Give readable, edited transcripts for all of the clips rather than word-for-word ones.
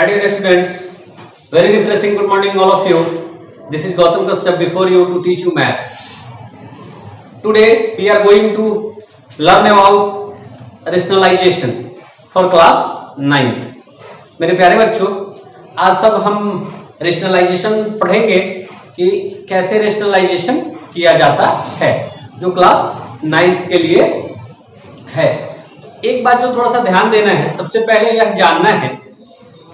Hi dear students, very refreshing good morning all of you. This is Gautam Kashyap before you to teach you maths. Today we are going to learn about rationalization for class 9th. मेरे प्यारे बच्चों, आज सब हम rationalisation पढ़ेंगे कि कैसे rationalisation किया जाता है जो क्लास 9th के लिए है। एक बात जो थोड़ा सा ध्यान देना है, सबसे पहले यह जानना है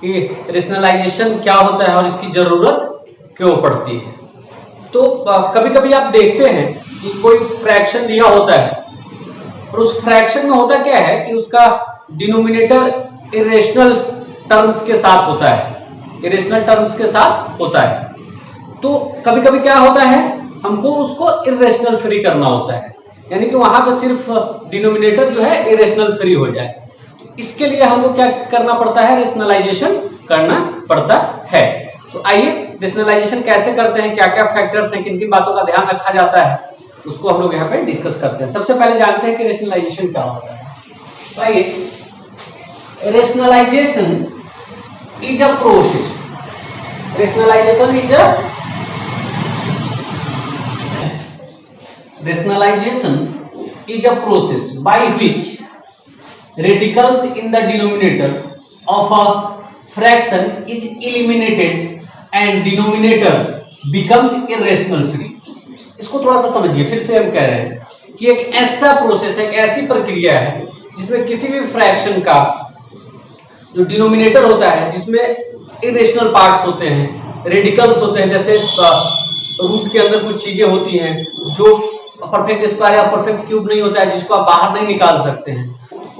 कि रेशनलाइजेशन क्या होता है और इसकी जरूरत क्यों पड़ती है। तो कभी कभी आप देखते हैं कि कोई फ्रैक्शन दिया होता है और उस फ्रैक्शन में होता क्या है कि उसका डिनोमिनेटर इरेशनल टर्म्स के साथ होता है, इरेशनल टर्म्स के साथ होता है। तो कभी कभी क्या होता है, हमको उसको इरेशनल फ्री करना होता है, यानी कि वहां पे सिर्फ डिनोमिनेटर जो है इरेशनल फ्री हो जाए। इसके लिए हमको क्या करना पड़ता है, रेशनलाइजेशन करना पड़ता है। तो आइए रेशनलाइजेशन कैसे करते हैं, क्या क्या फैक्टर्स हैं, किन किन बातों का ध्यान रखा जाता है, उसको हम लोग यहाँ पे डिस्कस करते हैं। सबसे पहले जानते हैं कि रेशनलाइजेशन क्या होता है। तो आइए, rationalisation is a process, rationalisation is a Rationalization is a process by which radicals in the denominator of a fraction is eliminated and denominator becomes irrational free। इसको थोड़ा सा समझिए, फिर से हम कह रहे हैं कि एक ऐसा प्रोसेस है, एक ऐसी प्रक्रिया है जिसमें किसी भी फ्रैक्शन का जो डिनोमिनेटर होता है, जिसमें इरेशनल पार्ट्स होते हैं, रेडिकल्स होते हैं, जैसे रूट के अंदर कुछ चीजें होती हैं जो परफेक्ट स्क्वायर या परफेक्ट क्यूब नहीं होता है, जिसको आप बाहर नहीं निकाल सकते हैं,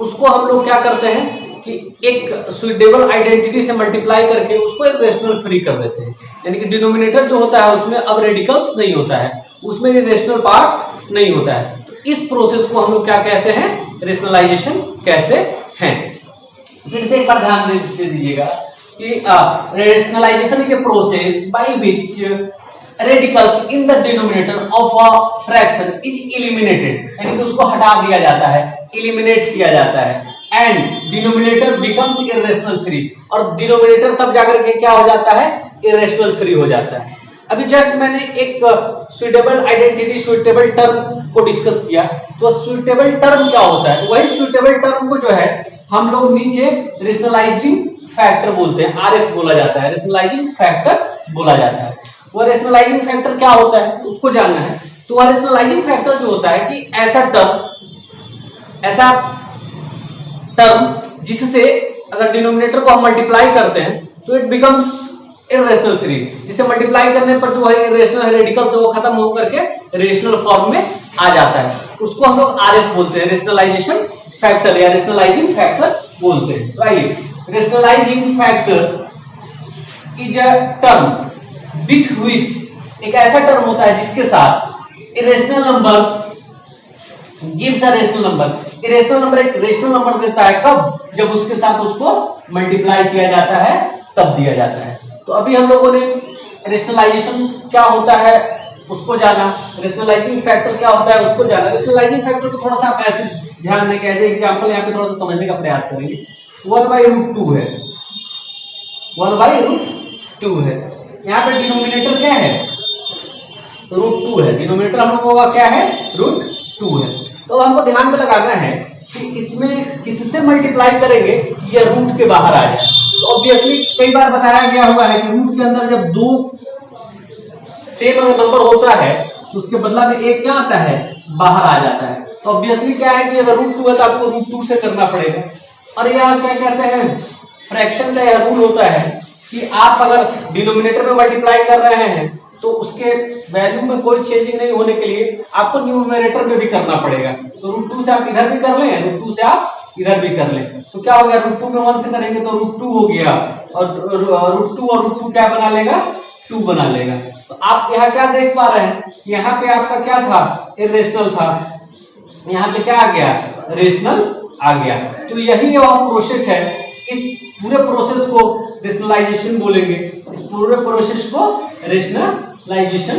उसको हम लोग क्या करते हैं कि एक सुइटेबल आइडेंटिटी से मल्टीप्लाई करके उसको इरेशनल फ्री कर देते हैं। यानी कि डिनोमिनेटर जो होता है उसमें अब रेडिकल्स नहीं होता है, उसमें इरेशनल पार्ट नहीं होता है। तो इस प्रोसेस को हम लोग क्या कहते हैं, रेशनलाइजेशन कहते हैं। फिर से एक बार ध्यान दे दीजिएगा कि rationalisation is a process by which radicals in the denominator of a fraction is eliminated, यानी कि उसको हटा दिया जाता है, eliminate किया जाता है, and denominator becomes irrational free, और denominator तब जाकर के क्या हो जाता है, irrational free हो जाता है। अभी जस्ट मैंने एक सुइटेबल आइडेंटिटी, सुइटेबल टर्म को डिस्कस किया। तो सुइटेबल टर्म क्या होता है, वही सुइटेबल टर्म को जो है हम लोग नीचे रेशनलाइजिंग फैक्टर बोलते हैं, आरएफ बोला जाता है, रेशनलाइजिंग फैक्टर बोला जाता है। वो रेशनलाइजिंग फैक्टर क्या होता है उसको जानना है। तो वह रेशनलाइजिंग फैक्टर जो होता है कि ऐसा टर्म जिससे अगर डिनोमिनेटर को हम मल्टीप्लाई करते हैं तो इट बिकम्स इरेशनल फ्री, जिसे मल्टीप्लाई करने पर जो है इरेशनल रेडिकल से वो खत्म होकर के रेशनल फॉर्म में आ जाता है। उसको हम लोग आरएफ बोलते हैं, रेशनलाइजेशन फैक्टर या रेशनलाइजिंग फैक्टर बोलते हैं। तो आइए, rationalising factor is a term with which, एक ऐसा टर्म होता है जिसके साथ irrational numbers gives a rational number, irrational number एक रेशनल नंबर देता है, कब, जब उसके साथ उसको मल्टीप्लाई किया जाता है तब दिया जाता है। तो अभी हम लोगों ने रेशनलाइजेशन क्या होता है उसको जाना, रेशनलाइजिंग फैक्टर क्या होता है उसको जाना। रेशनलाइजिंग फैक्टर को थोड़ा सा आप ऐसे ध्यान दें, एज एग्जांपल यहाँ पे थोड़ा सा समझने का प्रयास करेंगे। 1/√2 है, 1/√2 है। यहाँ पे डिनोमिनेटर क्या है, √2 है, डिनोमिनेटर हम लोगों का क्या है, √2 है। तो हमको ध्यान में लगाना है कि इसमें किससे मल्टीप्लाई करेंगे ये रूट के बाहर आ जाए। तो ऑब्वियसली कई बार बताया गया हुआ है कि रूट के अंदर जब दो सेम नंबर होता है तो उसके बदला में एक क्या आता है, बाहर आ जाता है। तो ऑब्वियसली क्या है कि अगर √2 है तो आपको √2 से करना पड़ेगा। और यह क्या कहते हैं, फ्रैक्शन का यह रूल होता है कि आप अगर डिनोमिनेटर में मल्टीप्लाई कर रहे हैं तो उसके वैल्यू में कोई चेंजिंग नहीं होने के लिए आपको न्यूमरेटर में भी करना पड़ेगा। तो √2 से आप इधर भी कर लें, √2 से आप इधर भी कर लें, तो क्या हो गया, √2 में 1 से करेंगे तो √2 हो गया, और √2 और √2 क्या बना लेगा, 2 बना लेगा। तो आप यहाँ क्या देख पा रहे हैं, यहाँ पे आपका क्या था, इरेशनल था, यहाँ पे क्या आ गया, रेशनल आ गया। तो यही वह प्रोसेस है, इस पूरे प्रोसेस को रेशनलाइजेशन बोलेंगे, इस पूरे प्रोसेस को रेशनलाइजेशन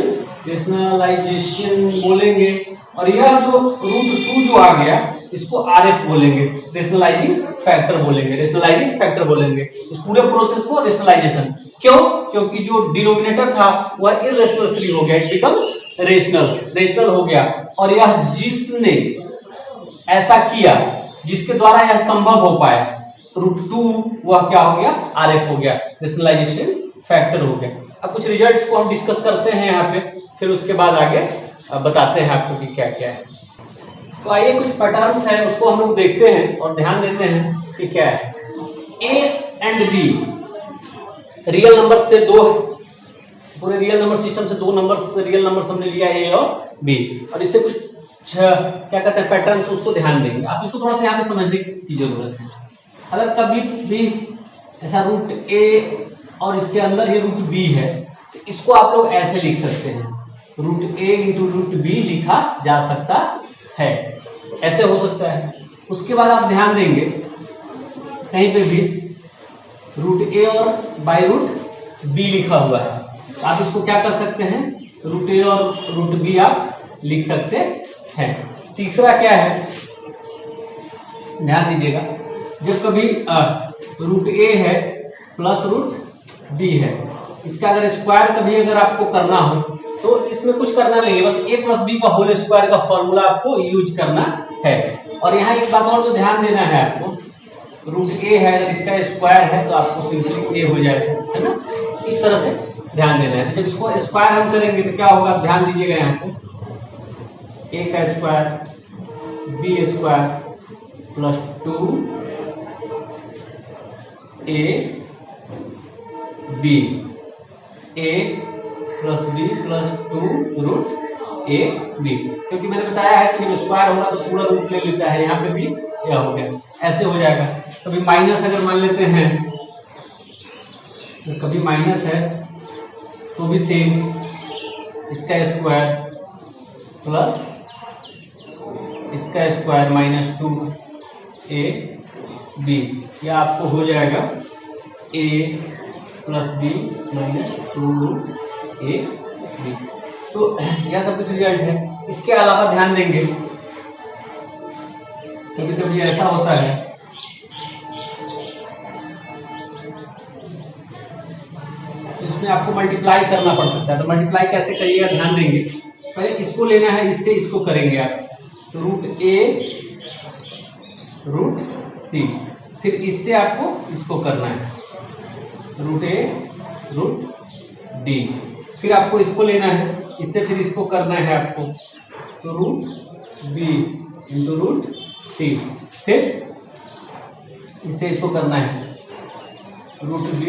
बोलेंगे। और यह जो √2 जो आ गया इसको आरएफ बोलेंगे, रेशनलाइजिंग फैक्टर बोलेंगे, रेशनलाइजिंग फैक्टर बोलेंगे इस पूरे प्रोसेस को रेशनलाइजेशन। क्यों? क्योंकि जो डिनोमिनेटर था वह इरेशनल फ्री हो गया, इट बिकम्स रेशनल हो गया। और यह जिसने ऐसा किया, जिसके द्वारा यह संभव हो पाया, √2 वह क्या हो गया, RF हो गया, रेशनलाइजेशन फैक्टर हो गया। अब कुछ रिजल्ट्स को हम डिस्कस करते हैं यहाँ पे, फिर उसके बाद आगे बताते हैं आपको कि क्या क्या है। तो आइए कुछ पैटर्न्स हैं उसको हम लोग देखते हैं और ध्यान देते हैं कि क्या है। A and B real number से दो, पूरे रियल नंबर सिस्टम से दो नंबर रियल नंबर हमने लिया A और B, और इससे कुछ क्या कहते हैं पैटर्न्स, उसको ध्यान देंगे। आप इसको थोड़ा सा यहाँ पे समझने की जरूरत है। अगर कभी भी ऐसा √A और इसके अंदर ही √B है, तो इसको आप लोग ऐसे लिख सकते हैं, √A इंटू √B लिखा जा सकता है, ऐसे हो सकता है। उसके बाद आप ध्यान देंगे कहीं पे भी √A और बाई √B लिखा हुआ है, तो आप इसको क्या कर सकते हैं, √A और √B आप लिख सकते हैं। तीसरा क्या है, ध्यान दीजिएगा, जब कभी √A है प्लस √B है, इसका अगर स्क्वायर कभी अगर आपको करना हो तो इसमें कुछ करना नहीं है, बस A प्लस B का होल स्क्वायर का फॉर्मूला आपको यूज करना है। और यहाँ एक बात और जो ध्यान देना है आपको, √A है अगर इसका स्क्वायर है तो आपको सिंपली A हो जाएगा, है ना, इस तरह से ध्यान देना है। जब इसको स्क्वायर हम करेंगे तो क्या होगा, ध्यान दीजिएगा यहाँ पे, A का square B square plus 2A B, A plus B plus 2√AB, क्योंकि मैंने बताया है कि जब स्क्वायर होगा तो पूरा रूट ले लेता है, यहाँ पे भी यह हो गया, ऐसे हो जाएगा। कभी माइनस अगर मान लेते हैं, तो कभी माइनस है तो भी सेम, इसका स्क्वायर प्लस इसका स्क्वायर माइनस 2AB, यह आपको हो जाएगा A plus B minus 2AB। तो यह सब कुछ रिजल्ट है। इसके अलावा ध्यान देंगे कभी कभी ऐसा होता है, इसमें आपको मल्टीप्लाई करना पड़ सकता है, तो मल्टीप्लाई कैसे करिएगा ध्यान देंगे। पहले इसको लेना है, इससे इसको करेंगे आप, तो √A √C, फिर इससे आपको इसको करना है, √A √D, फिर आपको इसको लेना है, इससे फिर इसको करना है आपको, तो √B इंटू √C, फिर इससे इसको करना है, √B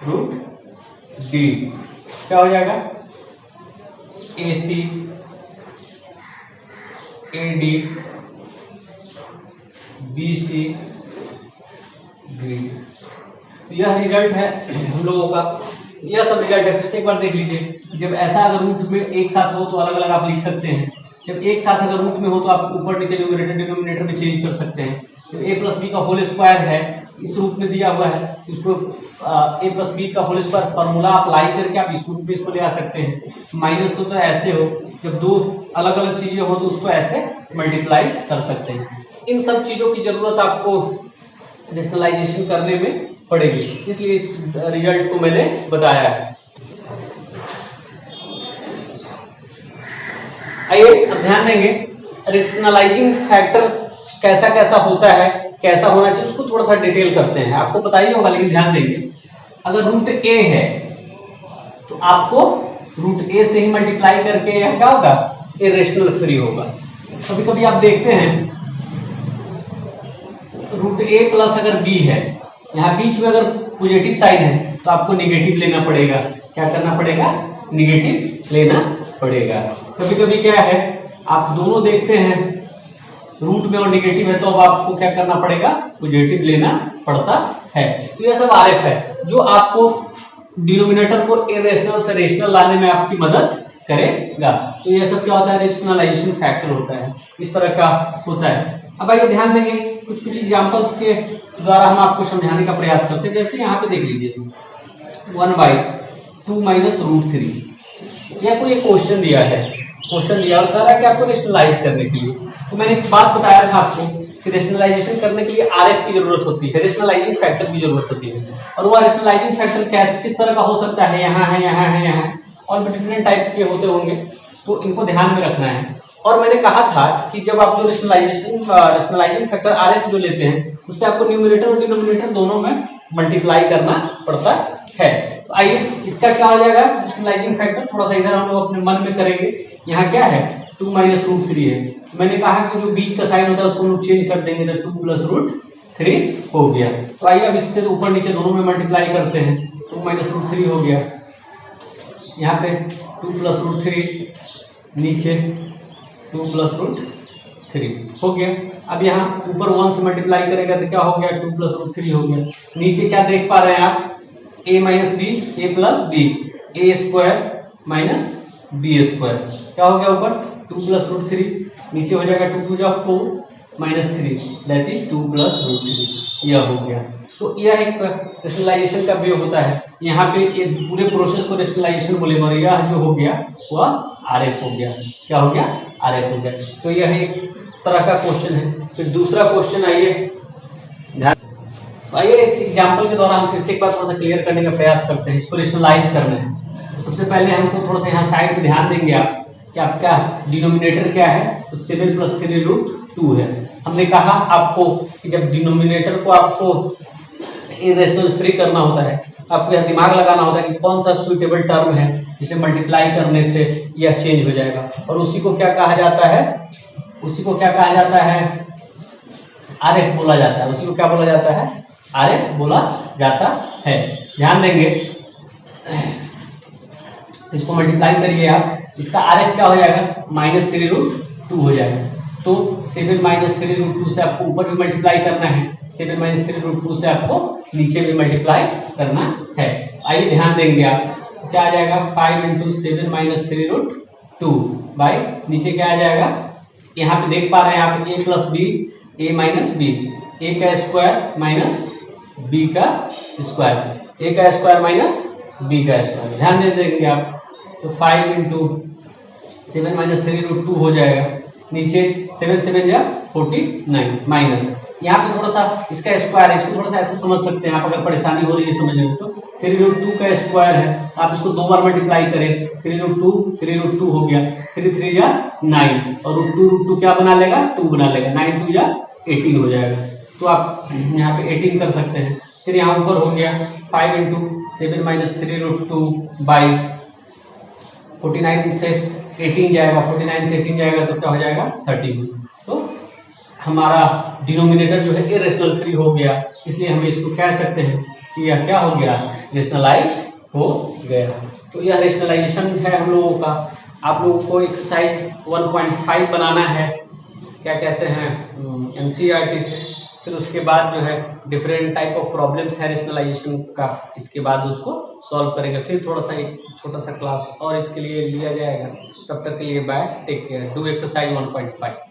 √D, क्या हो जाएगा, AC AD BC D। यह रिजल्ट है हम लोगों का, यह सब रिजल्ट है। फिर से एक बार देख लीजिए, जब ऐसा अगर रूट में एक साथ हो तो अलग अलग आप लिख सकते हैं, जब एक साथ अगर रूट में हो तो आप ऊपर नीचे न्यूमरेटर डिनोमिनेटर में चेंज कर सकते हैं। तो A प्लस बी का होल स्क्वायर है, इस रूप में दिया हुआ है, इसको A प्लस बी का होल स्क्वायर फॉर्मूला अप्लाई करके आप इस रूप में इसको ले आ सकते हैं। माइनस हो तो ऐसे हो, जब दो अलग अलग चीजें हो तो उसको ऐसे मल्टीप्लाई कर सकते हैं। इन सब चीजों की जरूरत आपको रेशनलाइजेशन करने में पड़ेगी, इसलिए इस रिजल्ट को मैंने बताया है। आइए अब ध्यान देंगे रेशनलाइजिंग फैक्टर्स कैसा कैसा होता है, कैसा होना चाहिए, उसको थोड़ा सा डिटेल करते हैं। आपको पता ही होगा लेकिन ध्यान देंगे, अगर √A है तो आपको √A से ही मल्टीप्लाई करके यह क्या होगा, इरेशनल फ्री होगा। कभी कभी आप देखते हैं √A प्लस अगर B है, यहाँ बीच में अगर पॉजिटिव साइन है तो आपको निगेटिव लेना पड़ेगा। क्या करना पड़ेगा, निगेटिव लेना पड़ेगा। कभी कभी क्या है, आप दोनों देखते हैं रूट में और निगेटिव है, तो अब आपको क्या करना पड़ेगा, पॉजिटिव लेना पड़ता है। तो यह सब RF है जो आपको डिनोमिनेटर को इरेशनल से रेशनल लाने में आपकी मदद करेगा। तो यह सब क्या होता है, रेशनलाइजेशन फैक्टर होता है, इस तरह का होता है। अब आइए ध्यान देंगे कुछ कुछ एग्जांपल्स के द्वारा हम आपको समझाने का प्रयास करते हैं। जैसे यहाँ पे देख लीजिए 1/2 माइनस √3, यह कोई एक क्वेश्चन दिया और कह रहा है कि आपको रेशनलाइज करने के लिए। तो मैंने एक बात बताया था आपको कि रेशनलाइजेशन करने के लिए आरएफ की जरूरत होती है, रेशनलाइजिंग फैक्टर की जरूरत होती है। और वो रेशनलाइजिंग फैक्टर किस तरह का हो सकता है, यहाँ है, यहाँ है, यहाँ है, और भी डिफरेंट टाइप के होते होंगे, तो इनको ध्यान में रखना है। और मैंने कहा था कि जब आप जो रेशनलाइजिंग फैक्टर आरएफ जो लेते हैं उससे आपको न्यूमरेटर और डिनोमिनेटर दोनों में मल्टीप्लाई करना पड़ता है। तो आइए इसका क्या हो जाएगा रेशनलाइजिंग फैक्टर, थोड़ा सा इधर हम लोग अपने मन में करेंगे। यहाँ क्या है 2 माइनस रूट 3 है, मैंने कहा कि जो बीच का साइन होता है उसको हम चेंज कर देंगे तो 2 प्लस रूट 3 हो गया। तो आइए अब इससे ऊपर नीचे दोनों में मल्टीप्लाई करते हैं, 2 माइनस रूट 3 हो गया, यहाँ पे 2 प्लस रूट 3, नीचे 2 प्लस रूट 3 हो गया। अब यहाँ ऊपर 1 से मल्टीप्लाई करेगा तो क्या हो गया 2 प्लस रूट 3 हो गया। नीचे क्या देख पा रहे हैं आप, a minus B, A plus B, A square minus B square, क्या हो गया ऊपर 2 प्लस रूट 3, नीचे हो जाएगा 2 2 4 minus 3 that is 2 plus root 3, यह हो गया। तो यह एक रेशनलाइजेशन का वे होता है। यहाँ पे ये पूरे प्रोसेस को रेशनलाइजेशन बोलेंगे और यह जो हो गया वह आरएफ हो गया, क्या हो गया आरएफ हो गया। तो यह एक तरह का क्वेश्चन है। फिर दूसरा क्वेश्चन आइए ध्यान, आइए इस एग्जांपल के द्वारा हम फिर से एक बार थोड़ा सा क्लियर करने का प्रयास करते हैं, इसको रेशनलाइज करना है। तो सबसे पहले हमको थोड़ा सा यहाँ साइड पे ध्यान देंगे आप कि आपका डिनोमिनेटर क्या है, तो 7 प्लस 3 रूट 2 है। हमने कहा आपको कि जब डिनोमिनेटर को आपको इरेशनल फ्री करना होता है, आपको यह दिमाग लगाना होता है कि कौन सा सुइटेबल टर्म है जिसे मल्टीप्लाई करने से यह चेंज हो जाएगा, और उसी को क्या कहा जाता है, उसी को क्या कहा जाता है आरएफ बोला जाता है, उसी को क्या बोला जाता है आरएफ बोला जाता है। ध्यान देंगे, इसको मल्टीप्लाई करिए आप, इसका आरएफ क्या हो जाएगा माइनस 3 रूट 2 हो जाएगा। तो 7 माइनस 3 रूट 2 से आपको ऊपर भी मल्टीप्लाई करना है, 7 माइनस 3 रूट 2 से आपको नीचे भी मल्टीप्लाई करना है। आइए ध्यान देंगे आप, क्या आ जाएगा 5 इंटू 7 माइनस 3 रूट 2 बाई नीचे क्या आ जाएगा, यहाँ पे देख पा रहे हैं आप a plus B, A minus B, A का स्क्वायर माइनस बी का स्क्वायर, ए का स्क्वायर माइनस बी का स्क्वायर, ध्यान दे देंगे आप। तो 5 इंटू 7 माइनस 3 रूट 2 हो जाएगा, नीचे 7 7 या 49 माइनस, यहाँ पे थोड़ा सा इसका स्क्वायर है, इसको थोड़ा सा ऐसे समझ सकते हैं आप, अगर परेशानी हो रही है समझने में तो 3 रूट 2 का स्क्वायर है, आप इसको 2 बार मल्टीप्लाई करें, 3 रूट 2 हो गया, 3 3 या 9 और रूट 2 क्या बना लेगा 2 बना लेगा, 9 2 या 18 हो जाएगा। तो आप यहाँ पे 18 कर सकते हैं। फिर यहाँ ऊपर हो गया 5 इंटू 7 माइनस 3 रूट 2 बाई 49 से 18 जाएगा, 49 से 18 जाएगा तो क्या हो जाएगा 30। तो हमारा डिनोमिनेटर जो है इरेशनल फ्री हो गया, इसलिए हम इसको कह सकते हैं कि यह क्या हो गया रेशनलाइज हो गया। तो यह रेशनलाइजेशन है हम लोगों का। आप लोगों को एक्सरसाइज 1.5 बनाना है, क्या कहते हैं एनसीईआरटी से, फिर उसके बाद जो है डिफरेंट टाइप ऑफ प्रॉब्लम्स है रेशनलाइजेशन का, इसके बाद उसको सॉल्व करेंगे। फिर थोड़ा सा एक छोटा सा क्लास और इसके लिए लिया जाएगा, तब तक के लिए bye, take care, do exercise 1.5।